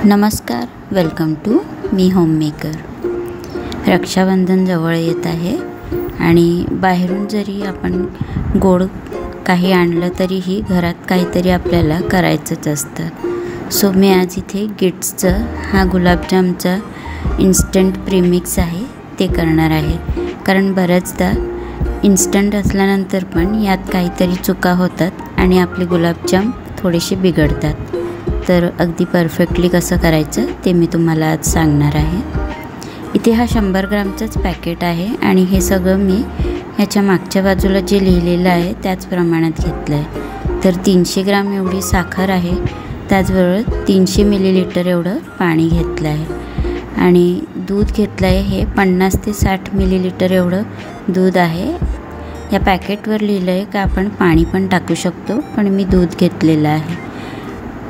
नमस्कार, welcome to मी homemaker. Raksha Bandhan जवळ येत आहे आणि बाहेरून जरी आपण गोड काही आणलं तरीही घरात काहीतरी आपल्याला करायचंच असतं। सो मी आज इथे गिट्सचं हा गुलाबजामचा इन्स्टंट प्रीमिक्स आहे ते करणार आहे, कारण बऱ्याचदा इन्स्टंट असल्यानंतर पण यात काहीतरी चुका होतात आणि आपले गुलाबजाम थोडेसे बिघडतात। तर अगदी परफेक्टली कसं करायचं ते मी तुम्हाला आज सांगणार आहे। इथे हा 100 ग्रामचाच पॅकेट आहे आणि हे सगळं मी ह्याच्या मागच्या बाजूला जे लिहिलेलं आहे त्याच प्रमाणात घेतलं आहे। तर 300 ग्राम एवढी साखर आहे, त्याचबरोबर 300 मिलीलिटर एवढं पाणी घेतलं आहे आणि दूध घेतलं आहे हे 50 ते 60 मिलीलिटर एवढं दूध आहे। या पॅकेटवर लिहिलं आहे का आपण पाणी पण टाकू शकतो, पण मी दूध घेतलेलं आहे।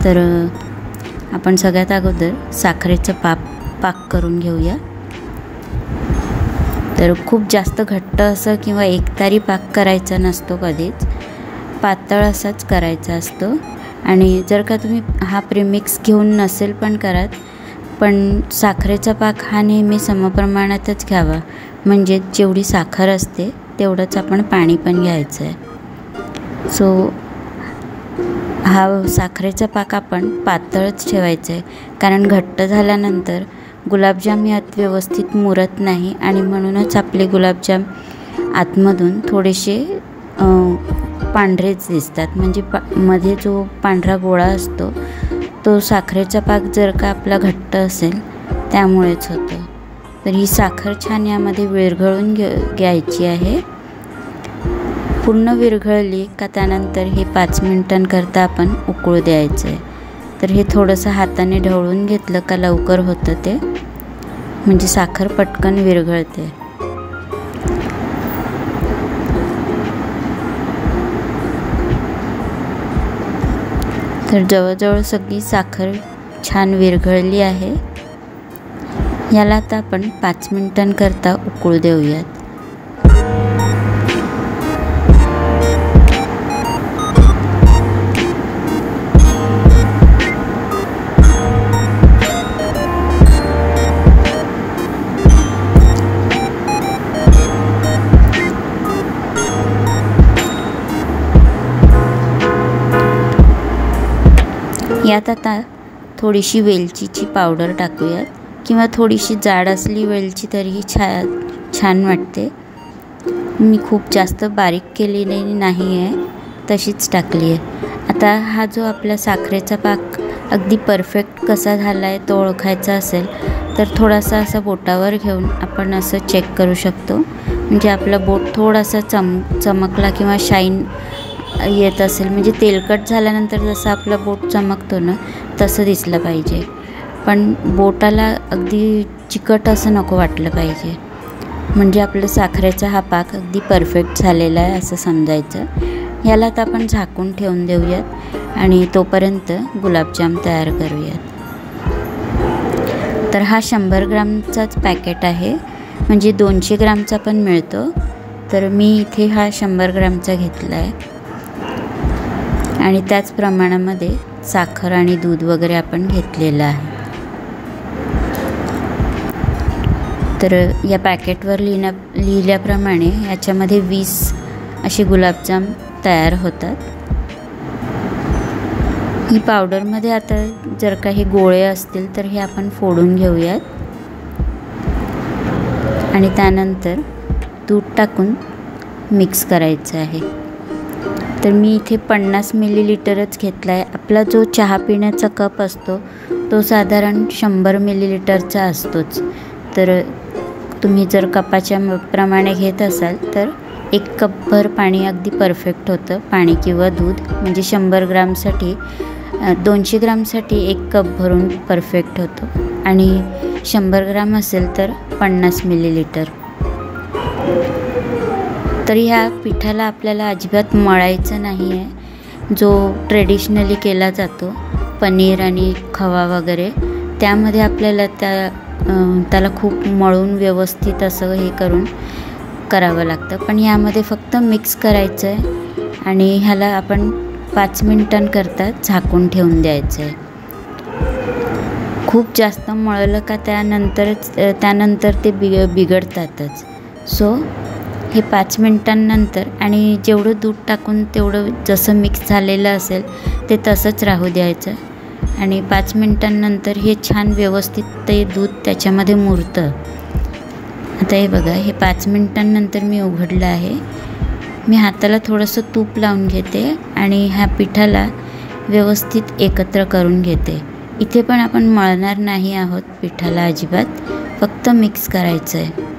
तर आपण सगळ्यात अगोदर साखरेचं पाक करून घेऊया। तर खूप जास्त घट्ट असं किंवा एकतारी पाक करायचा नसतो, कधीच पातळ असाच करायचा असतो। आणि जर का तुम्ही हा प्रीमिक्स घेऊन नसेल पण करत, पण साखरेचा पाक हा नेहमी समप्रमाणातच घ्यावा, म्हणजे जेवढी साखर असते तेवढंच आपण पाणी पण घ्यायचं आहे। सो हा साखरेचा पाक आपण पातळच ठेवायचा आहे, कारण घट्ट झाल्यानंतर गुलाबजाम यात व्यवस्थित मुरत नाही आणि म्हणूनच आपले गुलाबजाम आतमधून थोडेसे पांढरेच दिसतात। म्हणजे मध्ये जो पांढरा गोळा असतो तो साखरेचा पाक जर का आपला घट्ट असेल त्यामुळेच होतं। तर ही साखर छान यामध्ये विरघळून घ्यायची आहे। पूर्ण विरघळली का त्यानंतर हे 5 मिनिटांकरता आपण उकळू द्यायचं आहे। तर हे थोडंसं हाताने ढवळून घेतलं का लवकर होतं ते, म्हणजे साखर पटकन विरघळते। तर जवळजवळ सगळी साखर छान विरघळली आहे। याला आता आपण 5 मिनिटांकरता उकळू देऊयात। यात आता थोडीशी वेलचीची पावडर टाकूयात, किंवा थोडीशी जाड असली वेलची तरीही छान वाटते। मी खूप जास्त बारीक केलेली नाही आहे, तशीच टाकली आहे। आता हा जो आपला साखरेचा पाक अगदी परफेक्ट कसा झाला आहे तो ओळखायचा असेल तर थोडासा असा बोटावर घेऊन आपण असं चेक करू शकतो, म्हणजे आपला बोट थोडासा चमकला किंवा शाईन येत असेल, म्हणजे तेलकट झाल्यानंतर जसं आपलं बोट चमकतो ना तसं दिसलं पाहिजे, पण बोटाला अगदी चिकट असं नको वाटलं पाहिजे, म्हणजे आपलं साखरेचा हा पाक अगदी परफेक्ट झालेला आहे असं समजायचं। ह्याला तर आपण झाकून ठेवून देऊयात आणि तोपर्यंत गुलाबजाम तयार करूयात। तर हा 100 ग्रामचाच पॅकेट आहे, म्हणजे 200 ग्रामचा पण मिळतो। तर मी इथे हा 100 ग्रामचा घेतला आहे आणि त्याच प्रमाणामध्ये साखर आणि दूध वगैरे आपण घेतलेलं आहे। तर या पॅकेटवर लिहिल्याप्रमाणे याच्यामध्ये 20 असे गुलाबजाम तयार होतात। ही पावडरमध्ये आता जर काही गोळे असतील तर हे आपण फोडून घेऊयात आणि त्यानंतर दूध टाकून मिक्स करायचं आहे। तर मी इथे 50 मिलीलिटरच घेतला आहे। आपला जो चहा पिण्याचा कप असतो तो साधारण 100 मिलीलिटरचा असतोच। तर तुम्ही जर कपाच्या प्रमाणे घेत असाल तर 1 कपभर पाणी अगदी परफेक्ट होतं, पाणी किंवा दूध, म्हणजे 100 ग्रामसाठी 200 ग्रामसाठी 1 कप भरून परफेक्ट होतं आणि 100 ग्राम असेल तर 50 मिलीलिटर। तर ह्या पिठाला आपल्याला अजिबात मळायचं नाही आहे, जो ट्रेडिशनली केला जातो पनीर आणि खवा वगैरे, त्यामध्ये आपल्याला त्याला खूप मळून व्यवस्थित असं हे करून करावं लागतं, पण यामध्ये फक्त मिक्स करायचं आहे आणि ह्याला आपण 5 मिनिटांकरता झाकून ठेवून द्यायचं आहे। खूप जास्त मळलं का त्यानंतर ते बिघडतातच. सो हे 5 मिनिटांनंतर आणि जेवढं दूध टाकून तेवढं जसं मिक्स झालेलं असेल ते तसंच राहू द्यायचं आणि 5 मिनिटांनंतर हे छान व्यवस्थित ते दूध त्याच्यामध्ये मुरतं. आता हे बघा, हे 5 मिनिटांनंतर मी उघडलं आहे. मी हाताला थोडंसं तूप लावून घेते आणि ह्या पिठाला व्यवस्थित एकत्र करून घेते. इथे पण आपण मळणार नाही आहोत पिठाला अजिबात, फक्त मिक्स करायचं आहे.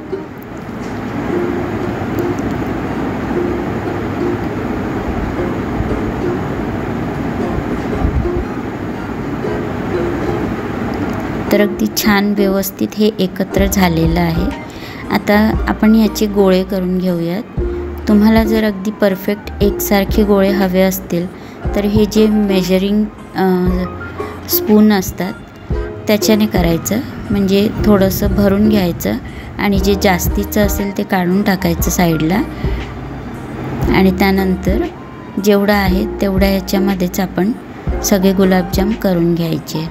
तर अगदी छान व्यवस्थित हे एकत्र झालेलं आहे. आता आपण ह्याचे गोळे करून घेऊयात. तुम्हाला जर अगदी परफेक्ट एकसारखे गोळे हवे असतील तर हे जे मेजरिंग स्पून असतात त्याच्याने करायचं. म्हणजे थोडंसं भरून घ्यायचं आणि जे जास्तीचं असेल ते काढून टाकायचं साईडला आणि त्यानंतर जेवढं आहे तेवढ्या ह्याच्यामध्येच आपण सगळे गुलाबजाम करून घ्यायचे.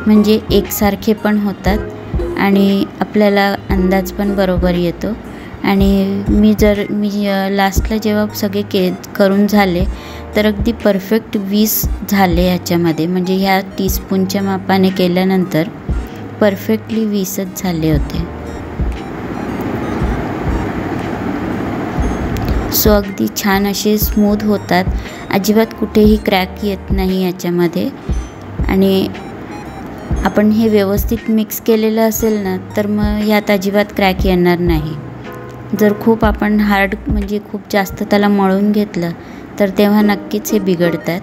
म्हणजे एकसारखे पण होतात आणि आपल्याला अंदाज पण बरोबर येतो. आणि मी लास्टला जेव्हा सगळे करून झाले तर अगदी परफेक्ट 20 झाले ह्याच्यामध्ये. म्हणजे ह्या टीस्पूनच्या मापाने केल्यानंतर परफेक्टली 20च झाले होते. सो अगदी छान असे स्मूथ होतात, अजिबात कुठेही क्रॅक येत नाही याच्यामध्ये. आणि आपण हे व्यवस्थित मिक्स केलेलं असेल ना तर मग ह्यात अजिबात क्रॅक येणार नाही. जर खूप आपण हार्ड म्हणजे खूप जास्त त्याला मळून घेतलं तर तेव्हा नक्कीच हे बिघडतात.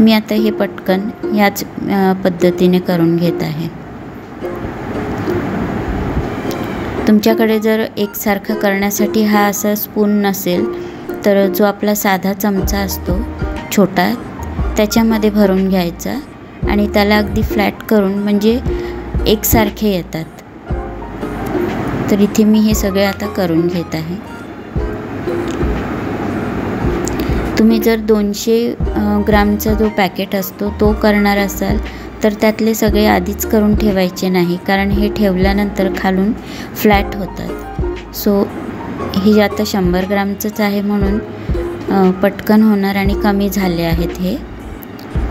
मी आता हे पटकन ह्याच पद्धतीने करून घेत आहे. तुमच्याकडे जर एकसारखं करण्यासाठी हा असा स्पून नसेल तर जो आपला साधा चमचा असतो छोटा त्याच्यामध्ये भरून घ्यायचा आणि त्याला अगदी फ्लॅट करून म्हणजे एकसारखे येतात. तर इथे मी हे सगळे आता करून घेत आहे. तुम्ही जर 200 ग्रामचा जो पॅकेट असतो तो करणार असाल तर त्यातले सगळे आधीच करून ठेवायचे नाही, कारण हे ठेवल्यानंतर खालून फ्लॅट होतात. सो हे आता 100 ग्रामचंच आहे म्हणून पटकन होणार आणि कमी झाले आहेत. हे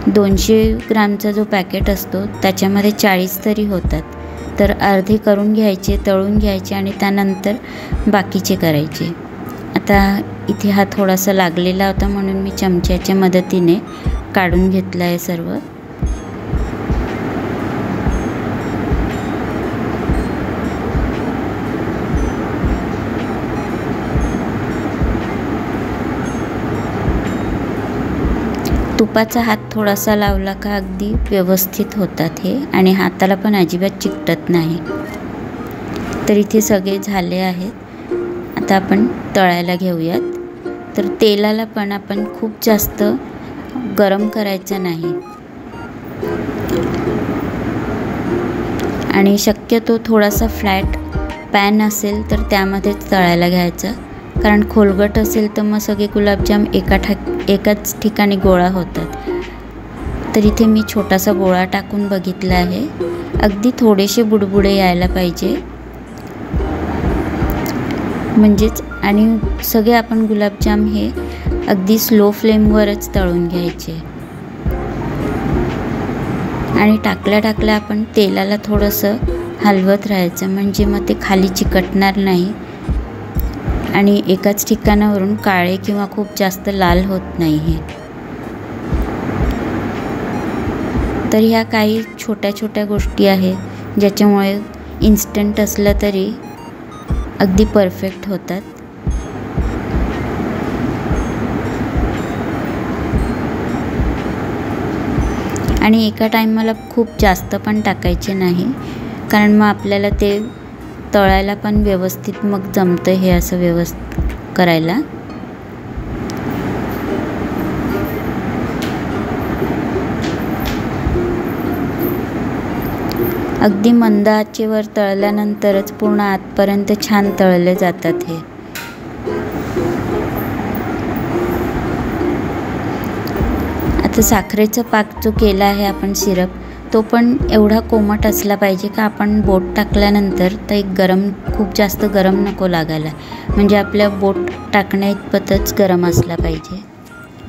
200 ग्रामचा जो पॅकेट असतो त्याच्यामध्ये 40 तरी होतात. तर अर्धे करून घ्यायचे, तळून घ्यायचे आणि त्यानंतर बाकीचे करायचे. आता इथे हा थोडासा लागलेला होता म्हणून मी चमच्याच्या मदतीने काढून घेतला आहे सर्व. तुपाचा हात थोडासा लावला का अगदी व्यवस्थित होतात हे आणि हाताला पण अजिबात चिकटत नाही. तर इथे सगळे झाले आहेत. आता आपण तळायला घेऊयात. तर तेलाला पण आपण खूप जास्त गरम करायचं नाही आणि शक्यतो थोडासा फ्लॅट पॅन असेल तर त्यामध्येच तळायला घ्यायचं, कारण खोलगट असेल तर मग सगळे गुलाबजाम एकाच ठिकाणी गोळा होतात. तर इथे मी छोटासा गोळा टाकून बघितला आहे. अगदी थोडेसे बुडबुडे यायला पाहिजे म्हणजेच. आणि सगळे आपण गुलाबजाम हे अगदी स्लो फ्लेमवरच तळून घ्यायचे आणि टाकल्या आपण तेलाला थोडंसं हलवत राहायचं, म्हणजे मग ते खाली चिकटणार नाही आणि एकाच ठिकाणावरून काळे किंवा खूप जास्त लाल होत नाही हे. तर ह्या काही छोट्या छोट्या गोष्टी आहेत ज्याच्यामुळे इन्स्टंट असलं तरी अगदी परफेक्ट होतात. आणि एका टायमाला खूप जास्त पण टाकायचे नाही, कारण मग आपल्याला ते तळायला पण व्यवस्थित मग जमतं हे असं व्यवस्थित करायला. अगदी मंद आचेवर तळल्यानंतरच पूर्ण आतपर्यंत छान तळले जातात हे. आता साखरेचा पाक जो केला आहे आपण सिरप तो पण एवढा कोमट असला पाहिजे का आपण बोट टाकल्यानंतर ते खूप जास्त गरम नको लागायला, म्हणजे आपल्या बोट टाकण्याइतपतच गरम असला पाहिजे.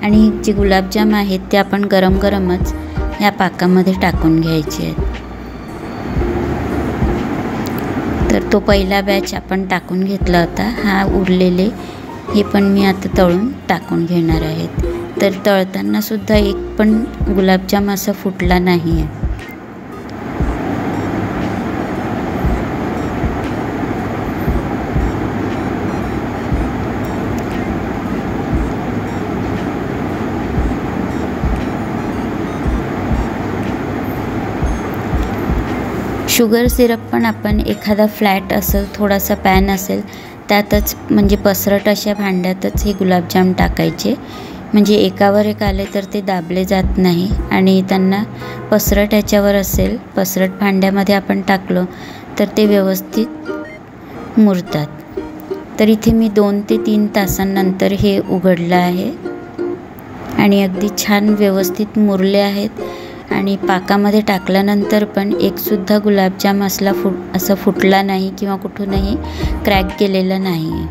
आणि जे गुलाबजाम आहेत ते आपण गरम गरमच ह्या पाकामध्ये टाकून घ्यायचे आहेत. तर तो पहिला बॅच आपण टाकून घेतला होता. हा उरलेले हे पण मी आता तळून टाकून घेणार आहेत. तर तळताना सुद्धा एक पण गुलाबजाम असा फुटला नाही आहे. शुगर सिरप पण आपण एखादा फ्लॅट असेल, थोडासा पॅन असेल त्यातच, म्हणजे पसरट अशा भांड्यातच हे गुलाबजाम टाकायचे, म्हणजे एकावर एक आले तर ते दाबले जात नाही. आणि त्यांना पसरट ह्याच्यावर असेल, पसरट भांड्यामध्ये आपण टाकलो तर ते व्यवस्थित मुरतात. तर इथे मी 2 ते 3 तासांनंतर हे उघडलं आहे आणि अगदी छान व्यवस्थित मुरले आहेत. आणि पाकामध्ये टाकल्यानंतर पण एकसुद्धा गुलाबजाम असं फुटला नाही किंवा कुठूनही क्रॅक गेलेला नाही आहे.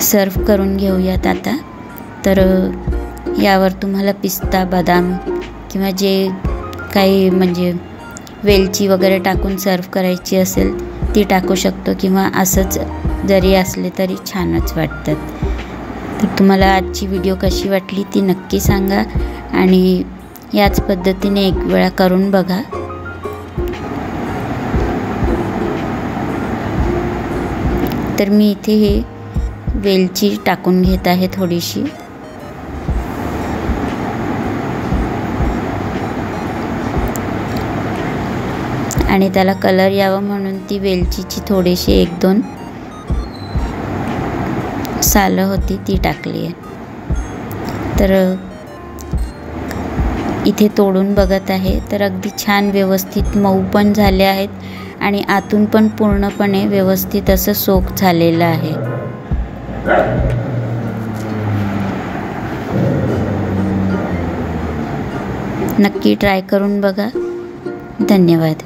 सर्व करून घेऊयात आता. तर यावर तुम्हाला पिस्ता, बदाम किंवा जे काही म्हणजे वेलची वगैरे टाकून सर्व करायची असेल ती टाकू शकतो, किंवा असंच जरी असले तरी छानच वाटतात. तर तुम्हाला आजची व्हिडिओ कशी वाटली ती नक्की सांगा आणि याच पद्धतीने एक वेळा करून बघा. तर मी इथे हे वेलची टाकून घेत आहे थोडीशी. आणि त्याला कलर यावं म्हणून ती वेलचीची थोडीशी 1-2 सालं होती ती टाकली आहे. तर इथे तोडून बघत आहे तर अगदी छान व्यवस्थित मऊ पण झाले आहेत आणि आतून पण पूर्णपणे व्यवस्थित असं सोक झालेलं आहे. नक्की ट्राय करून बघा. धन्यवाद.